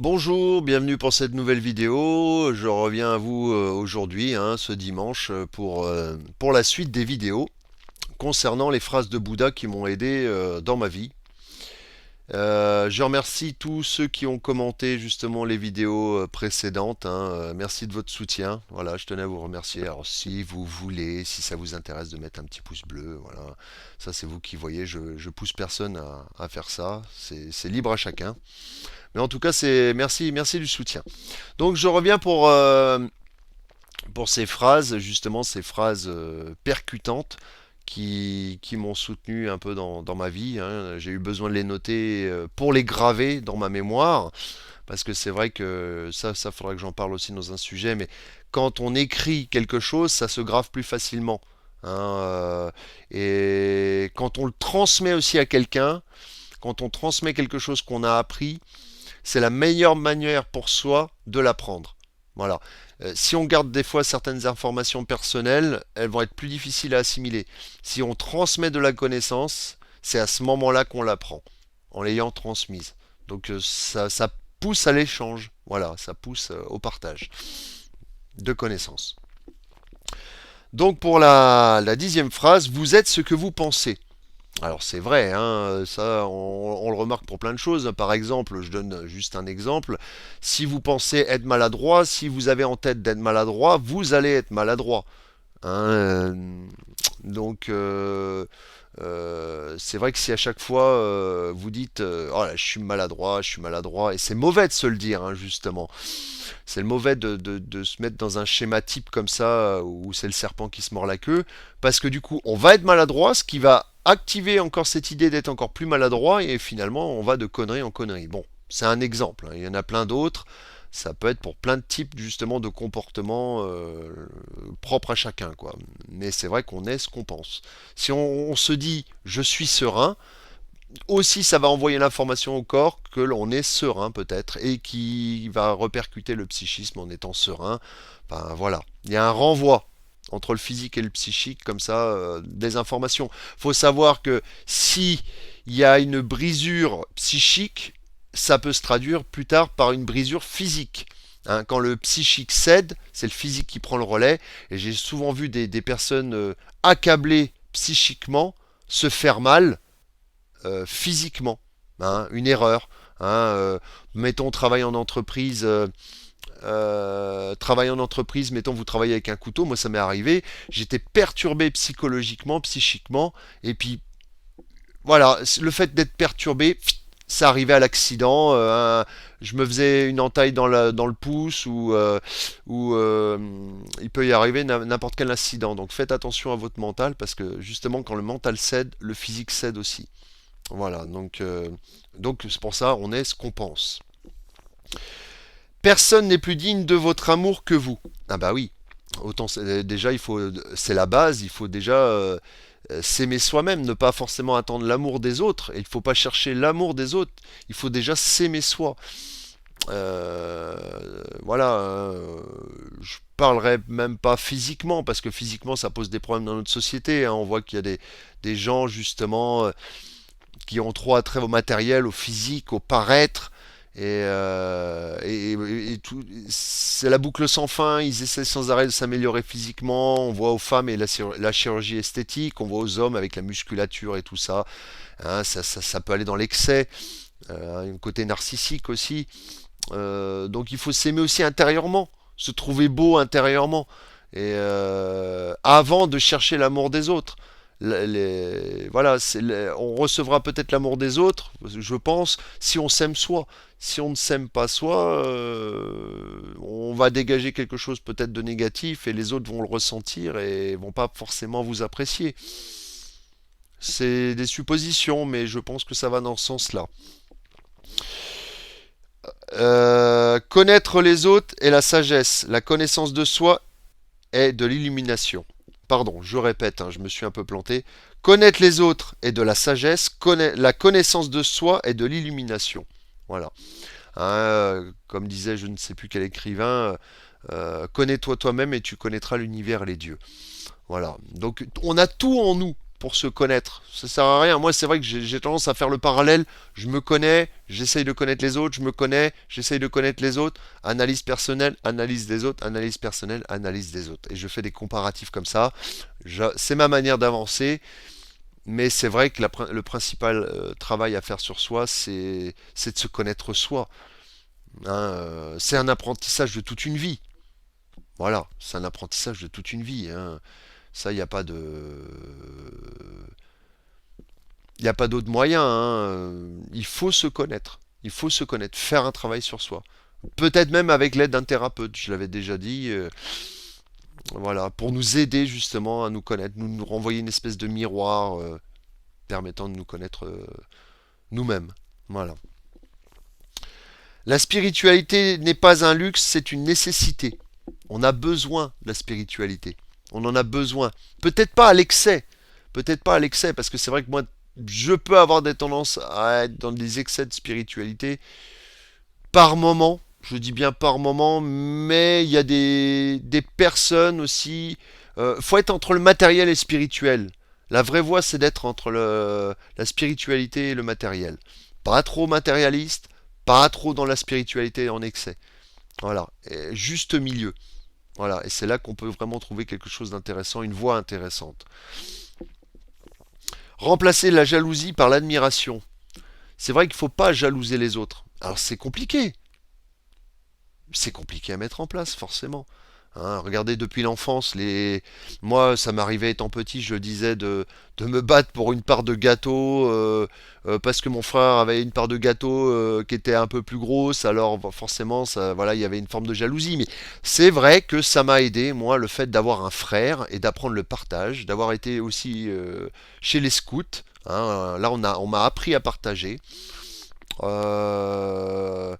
Bonjour, bienvenue pour cette nouvelle vidéo. Je reviens à vous aujourd'hui, ce dimanche, pour la suite des vidéos concernant les phrases de Bouddha qui m'ont aidé dans ma vie. Je remercie tous ceux qui ont commenté justement les vidéos précédentes. Merci de votre soutien. Voilà, je tenais à vous remercier. Alors si vous voulez, si ça vous intéresse de mettre un petit pouce bleu, voilà, ça c'est vous qui voyez. Je pousse personne à faire ça. C'est libre à chacun. Mais en tout cas, c'est merci du soutien. Donc je reviens pour ces phrases, justement ces phrases percutantes qui m'ont soutenu un peu dans ma vie. J'ai eu besoin de les noter pour les graver dans ma mémoire, parce que c'est vrai que ça faudra que j'en parle aussi dans un sujet, mais quand on écrit quelque chose, ça se grave plus facilement. Et quand on le transmet aussi à quelqu'un, quand on transmet quelque chose qu'on a appris, c'est la meilleure manière pour soi de l'apprendre. Voilà. Si on garde des fois certaines informations personnelles, elles vont être plus difficiles à assimiler. Si on transmet de la connaissance, c'est à ce moment-là qu'on l'apprend, en l'ayant transmise. Donc ça pousse à l'échange. Voilà, ça pousse au partage de connaissances. Donc pour la 10e phrase, vous êtes ce que vous pensez. Alors c'est vrai, ça on le remarque pour plein de choses. Par exemple, je donne juste un exemple. Si vous pensez être maladroit, si vous avez en tête d'être maladroit, vous allez être maladroit. Hein, donc c'est vrai que si à chaque fois vous dites oh là, je suis maladroit, et c'est mauvais de se le dire, justement. C'est le mauvais de se mettre dans un schéma type comme ça où c'est le serpent qui se mord la queue, parce que du coup on va être maladroit, ce qui va activer encore cette idée d'être encore plus maladroit, et finalement on va de connerie en connerie. Bon, c'est un exemple, il y en a plein d'autres. Ça peut être pour plein de types justement de comportements propres à chacun, quoi. Mais c'est vrai qu'on est ce qu'on pense. Si on se dit je suis serein, aussi ça va envoyer l'information au corps que l'on est serein peut-être, et qui va repercuter le psychisme en étant serein. Enfin voilà, il y a un renvoi entre le physique et le psychique comme ça, des informations. Faut savoir que si il y a une brisure psychique, ça peut se traduire plus tard par une brisure physique. Quand le psychique cède, c'est le physique qui prend le relais. Et j'ai souvent vu des personnes accablées psychiquement se faire mal physiquement. Une erreur. Mettons, travail en entreprise, mettons vous travaillez avec un couteau, moi ça m'est arrivé, j'étais perturbé psychologiquement, psychiquement, et puis voilà, le fait d'être perturbé, ça arrivait à l'accident, je me faisais une entaille dans le pouce, ou il peut y arriver n'importe quel incident. Donc faites attention à votre mental, parce que justement quand le mental cède, le physique cède aussi. Voilà, donc c'est pour ça on est ce qu'on pense. Personne n'est plus digne de votre amour que vous. Ah bah oui, autant déjà c'est la base, il faut déjà s'aimer soi-même, ne pas forcément attendre l'amour des autres. Et il ne faut pas chercher l'amour des autres, il faut déjà s'aimer soi. Voilà, je parlerai même pas physiquement, parce que physiquement ça pose des problèmes dans notre société. On voit qu'il y a des gens justement qui ont trop attrait au matériel, au physique, au paraître. Et tout, c'est la boucle sans fin. Ils essaient sans arrêt de s'améliorer physiquement. On voit aux femmes et la chirurgie esthétique. On voit aux hommes avec la musculature et tout ça. Ça peut aller dans l'excès. Un côté narcissique aussi. Donc il faut s'aimer aussi intérieurement. Se trouver beau intérieurement. Et avant de chercher l'amour des autres. Voilà, on recevra peut-être l'amour des autres, je pense, si on s'aime soi. Si on ne s'aime pas soi, on va dégager quelque chose peut-être de négatif, et les autres vont le ressentir et vont pas forcément vous apprécier. C'est des suppositions, mais je pense que ça va dans ce sens-là. Connaître les autres est la sagesse. La connaissance de soi est de l'illumination. Pardon, je répète, je me suis un peu planté. Connaître les autres est de la sagesse, la connaissance de soi est de l'illumination. Voilà. Comme disait je ne sais plus quel écrivain, connais-toi toi-même et tu connaîtras l'univers et les dieux. Voilà. Donc on a tout en nous. pour se connaître. Ça sert à rien. Moi, c'est vrai que j'ai tendance à faire le parallèle. Je me connais, j'essaye de connaître les autres, je me connais, j'essaye de connaître les autres. Analyse personnelle, analyse des autres, analyse personnelle, analyse des autres. Et je fais des comparatifs comme ça. C'est ma manière d'avancer. Mais c'est vrai que le principal travail à faire sur soi, c'est de se connaître soi. Hein, c'est un apprentissage de toute une vie. Voilà, c'est un apprentissage de toute une vie. Hein. Ça, il n'y a pas de, il n'y a pas d'autre moyen. Hein. Il faut se connaître. Il faut se connaître, faire un travail sur soi. Peut-être même avec l'aide d'un thérapeute, je l'avais déjà dit. Voilà, pour nous aider justement à nous connaître, nous renvoyer une espèce de miroir permettant de nous connaître nous-mêmes. Voilà. La spiritualité n'est pas un luxe, c'est une nécessité. On a besoin de la spiritualité. On en a besoin. Peut-être pas à l'excès. Peut-être pas à l'excès, parce que c'est vrai que moi, je peux avoir des tendances à être dans des excès de spiritualité par moment. Je dis bien par moment, mais il y a des personnes aussi. Faut être entre le matériel et le spirituel. La vraie voie, c'est d'être entre la spiritualité et le matériel. Pas trop matérialiste, pas trop dans la spiritualité en excès. Voilà, et juste milieu. Voilà, et c'est là qu'on peut vraiment trouver quelque chose d'intéressant, une voie intéressante. Remplacer la jalousie par l'admiration. C'est vrai qu'il ne faut pas jalouser les autres. Alors c'est compliqué. C'est compliqué à mettre en place, forcément. Hein, regardez depuis l'enfance, moi ça m'arrivait étant petit, je disais de me battre pour une part de gâteau parce que mon frère avait une part de gâteau qui était un peu plus grosse, alors forcément ça, voilà, il y avait une forme de jalousie. Mais c'est vrai que ça m'a aidé, moi, le fait d'avoir un frère et d'apprendre le partage, d'avoir été aussi chez les scouts. Hein, là on m'a appris à partager. Euh,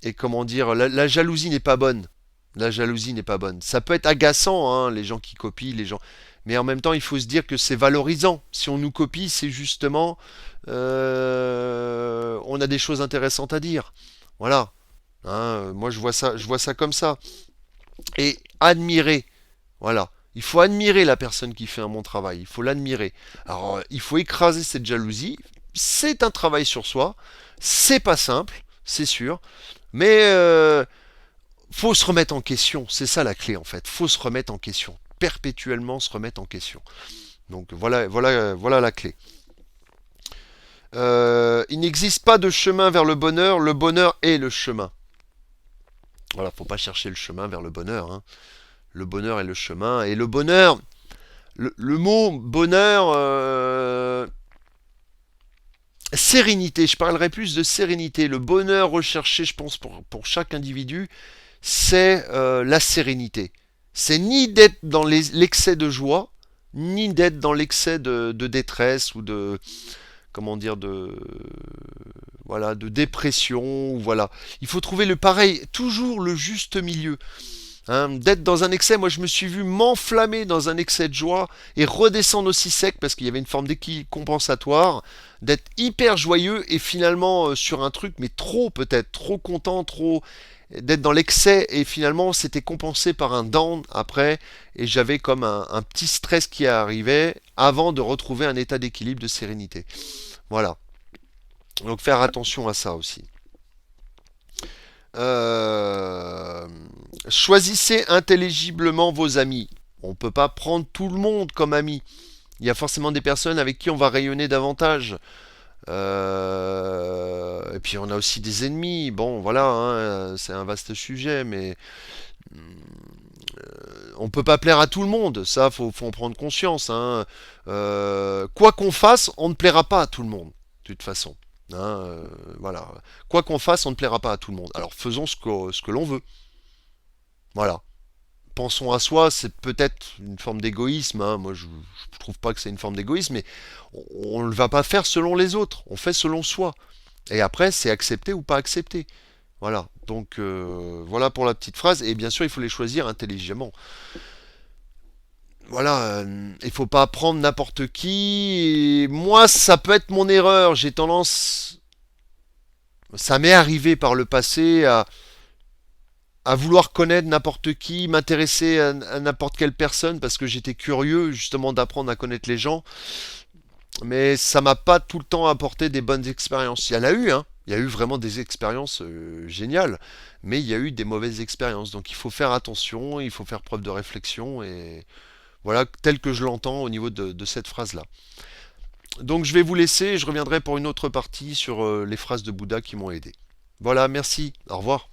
et comment dire, la jalousie n'est pas bonne. La jalousie n'est pas bonne. Ça peut être agaçant, hein, les gens qui copient, les gens. Mais en même temps, il faut se dire que c'est valorisant. Si on nous copie, c'est justement, on a des choses intéressantes à dire. Voilà. Hein, moi, je vois ça comme ça. Et admirer. Voilà. Il faut admirer la personne qui fait un bon travail. Il faut l'admirer. Alors, il faut écraser cette jalousie. C'est un travail sur soi. C'est pas simple, c'est sûr. Mais faut se remettre en question, c'est ça la clé en fait. Faut se remettre en question, perpétuellement se remettre en question. Donc voilà la clé. Il n'existe pas de chemin vers le bonheur est le chemin. Voilà, faut pas chercher le chemin vers le bonheur. Hein. Le bonheur est le chemin. Et le bonheur, le mot bonheur, sérénité, je parlerai plus de sérénité. Le bonheur recherché, je pense, pour chaque individu, c'est la sérénité. C'est ni d'être dans l'excès de joie, ni d'être dans l'excès de détresse ou de comment dire de voilà de dépression. Voilà, il faut trouver le pareil, toujours le juste milieu. Hein, d'être dans un excès, moi je me suis vu m'enflammer dans un excès de joie et redescendre aussi sec parce qu'il y avait une forme d'équilibre compensatoire, d'être hyper joyeux et finalement sur un truc mais trop peut-être, trop content, trop d'être dans l'excès et finalement c'était compensé par un down après et j'avais comme un petit stress qui arrivait avant de retrouver un état d'équilibre, de sérénité. Voilà. Donc faire attention à ça aussi. Euh, Choisissez intelligiblement vos amis. On ne peut pas prendre tout le monde comme ami. Il y a forcément des personnes avec qui on va rayonner davantage. Et puis on a aussi des ennemis. Bon, voilà, hein, c'est un vaste sujet, mais on peut pas plaire à tout le monde. Ça, faut en prendre conscience. Hein. Quoi qu'on fasse, on ne plaira pas à tout le monde, de toute façon. Hein, voilà. Quoi qu'on fasse, on ne plaira pas à tout le monde. Alors faisons ce que l'on veut. Voilà. Pensons à soi, c'est peut-être une forme d'égoïsme. Hein. Moi, je ne trouve pas que c'est une forme d'égoïsme, mais on ne va pas faire selon les autres. On fait selon soi. Et après, c'est accepté ou pas accepté. Voilà. Donc, voilà pour la petite phrase. Et bien sûr, il faut les choisir intelligemment. Voilà, il faut pas prendre n'importe qui. Et moi, ça peut être mon erreur. J'ai tendance, ça m'est arrivé par le passé à vouloir connaître n'importe qui, m'intéresser à n'importe quelle personne parce que j'étais curieux justement d'apprendre à connaître les gens, mais ça m'a pas tout le temps apporté des bonnes expériences. Il y en a eu, hein. Il y a eu vraiment des expériences géniales, mais il y a eu des mauvaises expériences. Donc il faut faire attention, il faut faire preuve de réflexion et voilà tel que je l'entends au niveau de cette phrase-là. Donc je vais vous laisser et je reviendrai pour une autre partie sur les phrases de Bouddha qui m'ont aidé. Voilà, merci, au revoir.